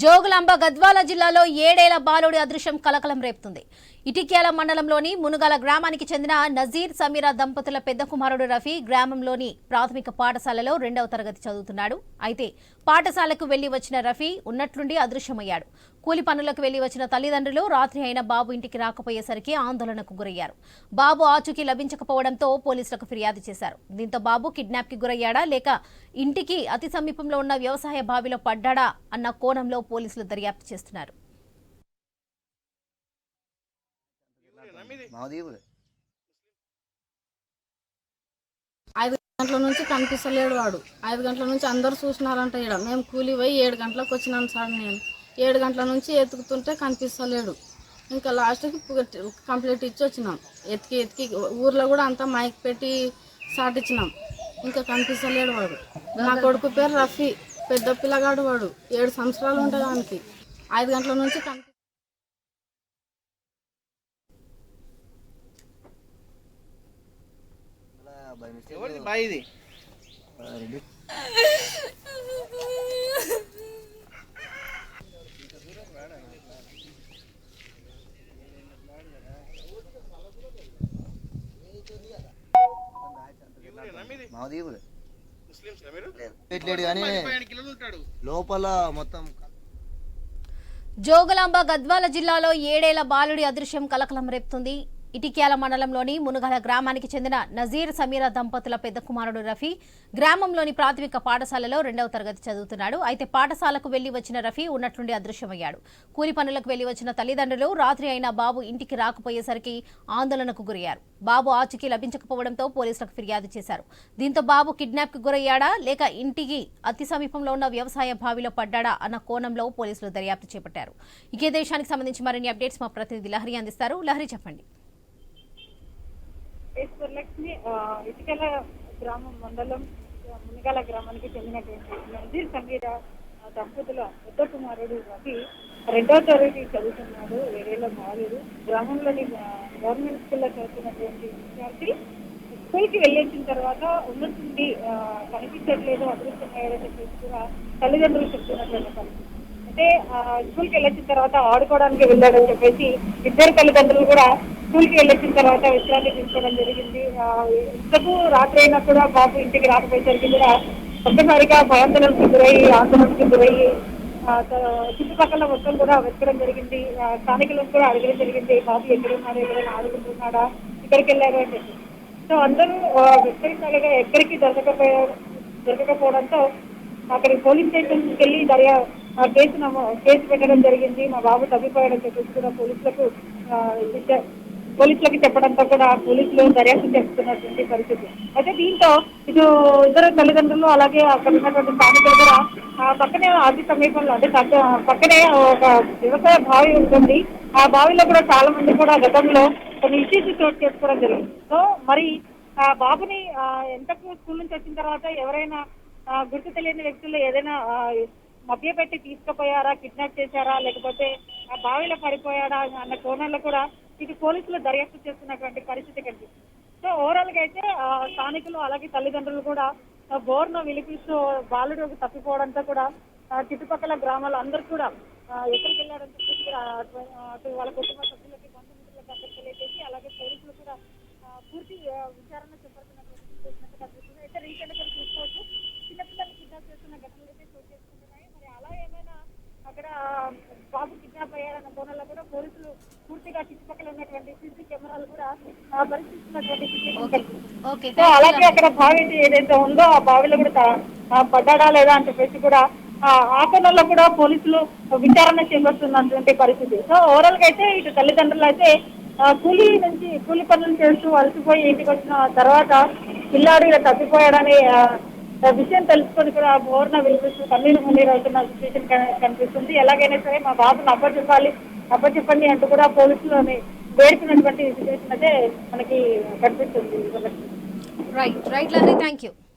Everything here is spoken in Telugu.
జోగులాంబ గద్వాల జిల్లాలో 7 ఏళ్ల బాలుడి అదృశ్యం కలకలం రేపుతుంది. ఇటిక్యాల మండలంలోని మునుగాల గ్రామానికి చెందిన నజీర్ సమీరా దంపతుల పెద్ద కుమారుడు రఫీ గ్రామంలోని ప్రాథమిక పాఠశాలలో 2వ తరగతి చదువుతున్నాడు. అయితే పాఠశాలకు వెళ్లి వచ్చిన రఫీ ఉన్నట్లుండి అదృశ్యమయ్యాడు. కూలి పనులకు వెళ్లి వచ్చిన తల్లిదండ్రులు రాత్రి అయిన బాబు ఇంటికి రాకపోయేసరికి ఆందోళనకు గురయ్యారు. బాబు ఆచూకీ లభించకపోవడంతో పోలీసులకు ఫిర్యాదు చేశారు. దీంతో బాబు కిడ్నాప్ కి గురయ్యాడా లేక ఇంటికి అతి సమీపంలో ఉన్న వ్యవసాయ బావిలో పడ్డాడా అన్న కోణంలో పోలీసులు దర్యాప్తు చేస్తున్నారు. 5 గంటల నుంచి కనిపిస్తలేడు వాడు. 5 గంటల నుంచి అందరు చూసినారంట. ఇక్కడ మేము కూలి పోయి 7 గంటలకు వచ్చినాను సార్. నేను 7 గంటల నుంచి ఎత్తుకుతుంటే కనిపిస్తలేడు. ఇంకా లాస్ట్కి కంప్లీట్ ఇచ్చి వచ్చినాం. ఎతికి ఊర్లో కూడా అంతా మైక్ పెట్టి సాటిచ్చినాం. ఇంకా కనిపిస్తలేడు వాడు. నా కొడుకు పేరు రఫీ, పెద్ద పిల్లగాడు వాడు. 7 సంవత్సరాలు ఉంటుంది దానికి. 5 గంటల నుంచి లోపల మొత్తం. జోగులాంబ గద్వాల జిల్లాలో 7 ఏళ్ల బాలుడి అదృశ్యం కలకలం రేపుతుంది. ఇటిక్యాల మండలంలోని మునుగల గ్రామానికి చెందిన నజీర్ సమీరా దంపతుల పెద్ద కుమారుడు రఫీ గ్రామంలోని ప్రాథమిక పాఠశాలలో 2వ తరగతి చదువుతున్నాడు. అయితే పాఠశాలకు వెళ్లి వచ్చిన రఫీ ఉన్నట్లుండి అదృశ్యమయ్యాడు. కూలి పనులకు వెళ్లి వచ్చిన తల్లిదండ్రులు రాత్రి అయినా బాబు ఇంటికి రాకపోయేసరికి ఆందోళనకు గురయ్యారు. బాబు ఆచూకీ లభించకపోవడంతో పోలీసులకు ఫిర్యాదు చేశారు. దీంతో బాబు కిడ్నాప్ కి గురయ్యాడా లేక ఇంటికి అతి సమీపంలో ఉన్న వ్యవసాయ బావిలో పడ్డాడా అన్న కోణంలో పోలీసులు దర్యాప్తు చేపట్టారు. ఇదే దేశానికి సంబంధించి మరిన్ని అప్డేట్స్ మా ప్రతినిధి లహరి అందిస్తారు. లహరి, చెప్పండి. ఇటుకల గ్రామం మండలం మునిగాల గ్రామానికి చెందినటువంటి నజీర్ సమీరా దంపతుల పెద్ద కుమారుడు రవి 2వ తరగతి చదువుతున్నాడు. 7 ఏళ్ల బాలుడు. గ్రామంలోని గవర్నమెంట్ స్కూల్లో చదువుతున్నటువంటి విద్యార్థి స్కూల్కి వెళ్ళొచ్చిన తర్వాత ఉన్నట్టుండి కనిపించట్లేదు, అదృష్టమయ్యాడని చెప్పేసి కూడా తల్లిదండ్రులు చెప్తున్నటువంటి పరిస్థితి. అంటే స్కూల్కి వెళ్ళొచ్చిన తర్వాత ఆడుకోవడానికి వెళ్ళాడని చెప్పేసి ఇద్దరు తల్లిదండ్రులు కూడా స్కూల్కి వెళ్ళొచ్చిన తర్వాత విశ్రాంతి తీసుకోవడం జరిగింది. ఇంతకు రాత్రి అయినా కూడా బాబు ఇంటికి రాకపోయేసరికి కూడా ఒక్కసారిగా భయాందోళనకు గురయ్యి ఆందోళనకు గురయ్యి చుట్టుపక్కల మొత్తం కూడా వెతకడం జరిగింది. స్థానికులను కూడా అడగడం జరిగింది, బాబు ఎక్కడున్నాడు, ఎవరైనా ఆడుకుంటున్నాడా, ఇక్కడికి వెళ్ళారు అని చెప్పి. సో అందరూ వెతకగా ఎక్కడికి దొరకకపోవడంతో అక్కడికి పోలీస్ స్టేషన్కి వెళ్ళి కేసు పెట్టడం జరిగింది. మా బాబు తప్పిపోయాడని చెప్పేసి కూడా పోలీసులకు చెప్పడంతో కూడా పోలీసులు దర్యాప్తు చేస్తున్నటువంటి పరిస్థితి. అయితే దీంతో ఇద్దరు తల్లిదండ్రులు అలాగే అక్కడ ఉన్నటువంటి స్థానికులు కూడా పక్కనే అతి సమీపంలో అంటే పక్కనే ఒక వ్యవసాయ బావి ఉంటుంది. ఆ బావిలో కూడా చాలా మంది కూడా గతంలో కొన్ని ఇష్యూస్ చోటు చేసుకోవడం జరిగింది. సో మరి ఆ బాబుని ఎంతకు స్కూల్ నుంచి వచ్చిన తర్వాత ఎవరైనా గుర్తు తెలియని వ్యక్తులు ఏదైనా మభ్యపెట్టి తీసుకుపోయారా, కిడ్నాప్ చేశారా, లేకపోతే ఆ బావిలో పడిపోయాడా అన్న కోణంలో కూడా ఇది పోలీసులు దర్యాప్తు చేస్తున్నటువంటి పరిస్థితి కనిపిస్తుంది. సో ఓవరాల్ గా అయితే స్థానికులు అలాగే తల్లిదండ్రులు కూడా బోర్ను విలిపిస్తూ బాలుడు తప్పిపోవడంతో కూడా చుట్టుపక్కల గ్రామాలు అందరూ కూడా ఎక్కడికి వెళ్ళారని చెప్పేసి అటు వాళ్ళ కుటుంబ సభ్యులకి, బంధుమిత్రులకు అందరికీ తెలియజేసి అలాగే పోలీసులు కూడా పూర్తి విచారణ చేపడుతున్నటువంటి కనిపిస్తుంది. అయితే రీసెంట్ గా చూసుకోవచ్చు, చిన్నపిల్లలు కిడ్నాప్ చేస్తున్న ఘటనలు అయితే చోటు చేసుకుంటున్నాయి. మరి అలా ఏమైనా అక్కడ బాబు కిడ్నాప్ అయ్యారన్న కోణంలో కూడా పోలీసులు పూర్తిగా చుట్టుపక్కల ఉన్నటువంటి సీసీ కెమెరాలు కూడా పరిశీలిస్తున్నటువంటి. అలాగే అక్కడ బావి ఏదైతే ఉందో ఆ బావిలో కూడా పడ్డాడా లేదా అని చెప్పేసి కూడా ఆ కోణంలో కూడా పోలీసులు విచారణ చేపడుతున్నటువంటి పరిస్థితి. సో ఓవరాల్ గా అయితే ఇటు తల్లిదండ్రులు అయితే కూలీ పనులు చేస్తూ అలసిపోయి ఇంటికి వచ్చిన తర్వాత పిల్లాడు ఇలా తప్పిపోయాడని విషయం తెలుసుకొని కూడా బోర్న వినిపిస్తూ కన్నీరు అవుతున్న సిచ్యువేషన్ కనిపిస్తుంది. ఎలాగైనా సరే మా బాబును అప్పచెప్పండి అంటూ కూడా పోలీసులు వేడుకున్నటువంటి సిచ్యువేషన్ అయితే మనకి కనిపిస్తుంది. Right, thank you.